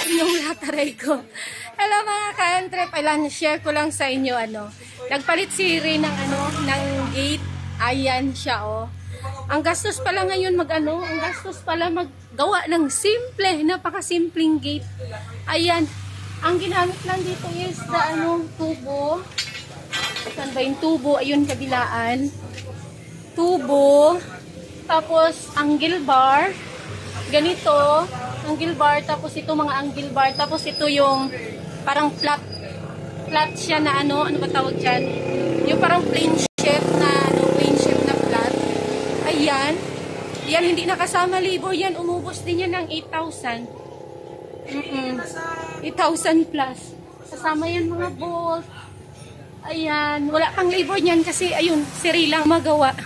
yung lataray ko. Hello mga ka-entrep, share ko lang sa inyo nagpalit si Ray ng ng gate. Ayan siya Ang gastos pala ngayon ang gastos pala maggawa ng simple, napaka-simpleng gate. Ayan, ang ginamit lang dito is tubo. Saan ba yung tubo? Ayun, kabilaan. Tubo. Tapos, angle bar. Ganito, angle bar, tapos ito mga angle bar, tapos ito yung parang flat siya na ano ba tawag dyan? Yung parang plain shape na flat. Ayan. Yan, hindi nakasama labor yan. Umubos din yan ng 8,000. 8,000 plus. Kasama yan mga bolt. Ayan. Wala pang labor yan kasi, ayun, siri lang magawa.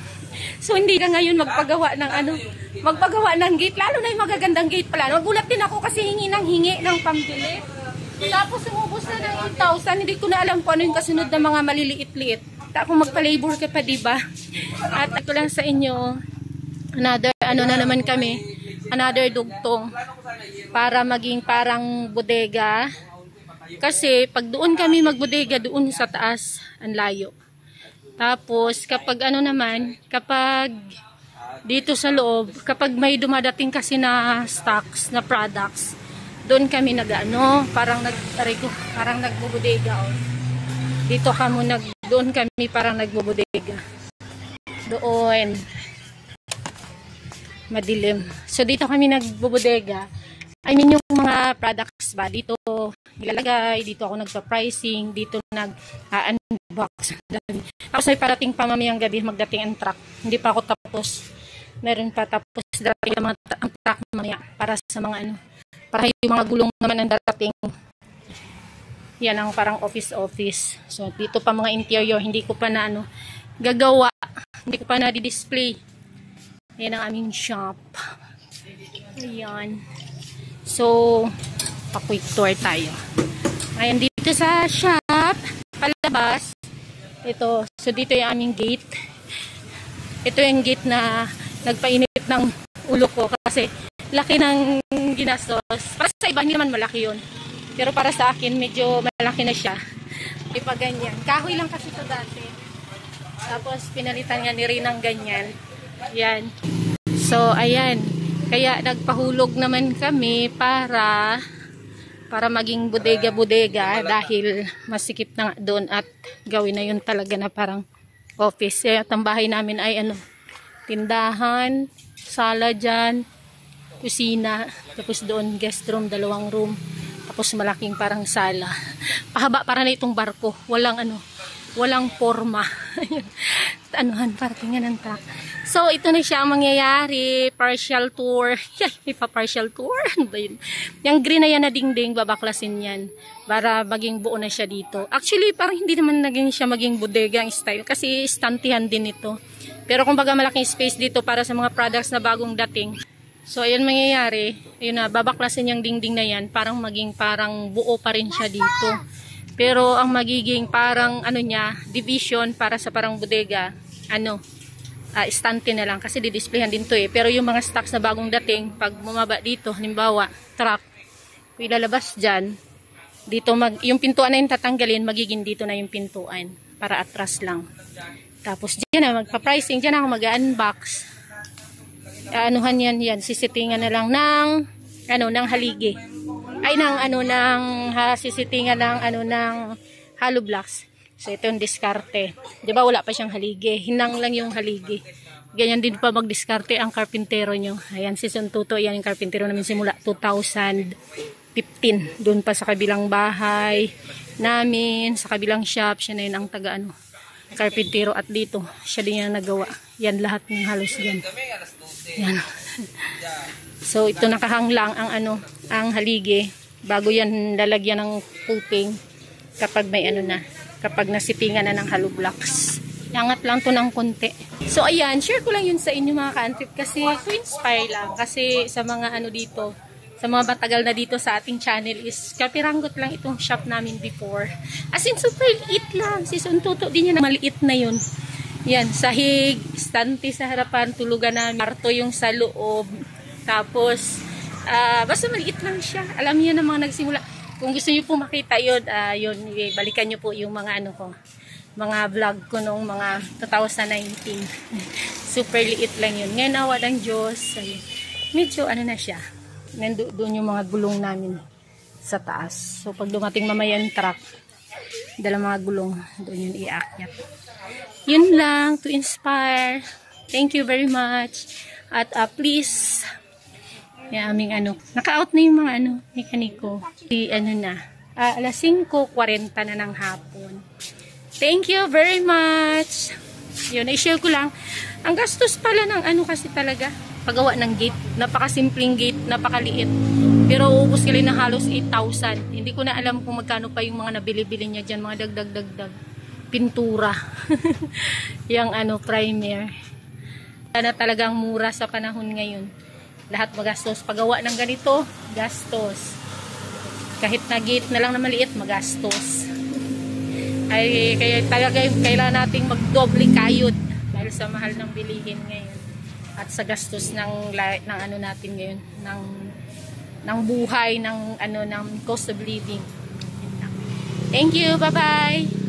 So, hindi ka ngayon magpagawa ng gate. Lalo na yung magagandang gate pala. Nagulat din ako kasi hingi ng pambili. Tapos, umubos na ng 8,000. Hindi ko na alam kung ano yung kasunod na mga maliliit-liit. Kung magpa-labor ka pa, diba? At ako lang sa inyo, another, na naman kami, another dugtong. Para maging parang bodega. Kasi, pag doon kami magbodega, doon sa taas, ang layo. Tapos, kapag kapag dito sa loob, kapag may dumadating kasi na stocks, na products, doon kami parang nagbubodega. Doon kami parang nagbubodega. Doon. Madilim. So, dito kami nagbubodega. I mean, yung mga products ba, dito nilalagay, dito ako nagpa-pricing, dito nag-unbox. Tapos may parating pa mamayang gabi, magdating ang truck. Hindi pa ako tapos. Meron pa tapos darating ang truck mamaya para sa mga para yung mga gulong naman ang darating. Yan ang parang office. So, dito pa mga interior, hindi ko pa na gagawa. Hindi ko pa na di-display. Yan ang aming shop. Ayan. So, pa-quick tour tayo. Ayan, dito sa shop, palabas. Ito, so dito yung aming gate. Ito yung gate na nagpainit ng ulo ko kasi laki ng ginastos. Para sa iba, hindi naman malaki yun. Pero para sa akin, medyo malaki na siya. Di pa ganyan. Kahoy lang kasi ito dati. Tapos, pinalitan nga ni Ray ng ganyan. Yan. So, ayan. Kaya nagpahulog naman kami para maging bodega-bodega dahil masikip na doon at gawin na yun talaga na parang office. At ang bahay namin ay tindahan, sala dyan, kusina, tapos doon guest room, 2 room, tapos malaking parang sala. Pahaba para na itong barko. Walang forma. Partingan ng truck. So, ito na siya ang mangyayari. Partial tour. May pa-partial tour. Ano ba yun? Yung green na yan na dingding, babaklasin yan. Para maging buo na siya dito. Actually, parang hindi naman naging siya maging bodega ang style. Kasi istantihan din ito. Pero kumbaga malaking space dito para sa mga products na bagong dating. So, ayan mangyayari. Ayun na, babaklasin yung dingding na yan. Parang maging parang buo pa rin siya dito. Pero ang magiging parang division para sa parang bodega, istante na lang kasi di-displayhan din to pero yung mga stocks na bagong dating, pag bumaba dito, halimbawa, truck, ilalabas dyan, dito yung pintuan na yung tatanggalin, magiging dito na yung pintuan, para atras lang. Tapos dyan na, magpa-pricing, dyan ako mag-unbox. Yan, sisitingan na lang ng haligi. Ay, sisitingan ng hollow blocks. So, ito yung diskarte. Diba, wala pa siyang haligi. Hinang lang yung haligi. Ganyan din pa mag-diskarte ang karpintero nyo. Ayan, season 2 to. Yan yung karpintero namin simula 2015. Doon pa sa kabilang bahay namin, sa kabilang shop. Siya na yun ang karpintero. At dito, siya din yung nagawa. Yan, lahat ng halos yan. Yan. So, ito nakahanglang ang haligi. Bago yan lalagyan ng coating kapag may kapag nasitingan na ng hollow blocks. Angat lang to ng konti. So, ayan, share ko lang yun sa inyo mga ka-antrip kasi to inspire lang. Kasi sa mga dito, sa mga matagal na dito sa ating channel is kapiranggot lang itong shop namin before. As in, super liit lang. Season 2 din yan, maliit na yun. Yan, sahig, stante sa harapan, tulugan namin. Marto yung sa loob. Tapos, Basta maliit lang siya. Alam niyo na mga nagsimula. Kung gusto niyo po makita yun, yun, balikan niyo po yung mga ano ko, mga vlog ko noong mga 2019. Super liit lang yun. Ngayon awa ng Diyos. Ayun. Medyo ano na siya. Doon yung mga gulong namin sa taas. So pag dumating mamaya yung truck, dala mga gulong, doon yun iakyat. Yun lang, to inspire. Thank you very much. At please, yung aming ano, naka-out na yung mga ano, mekaniko. Ano na, alas 5:40 na ng hapon. Thank you very much. Yun, i-share ko lang. Ang gastos pala ng ano kasi talaga, paggawa ng gate. Napakasimpleng gate, napakaliit. Pero uubos ka rin ng halos 8,000. Hindi ko na alam kung magkano pa yung mga nabili-bili niya dyan, mga dagdag. Pintura. Yung ano, primer. Na talagang mura sa panahon ngayon. Lahat magastos. Paggawa ng ganito, gastos. Kahit na gate na lang na maliit, magastos. Ay, kaya talaga kailangan nating magdoble kayod dahil sa mahal ng bilihin ngayon. At sa gastos ng ano natin ngayon, ng buhay, ng ano, ng cost of living. Thank you. Bye-bye.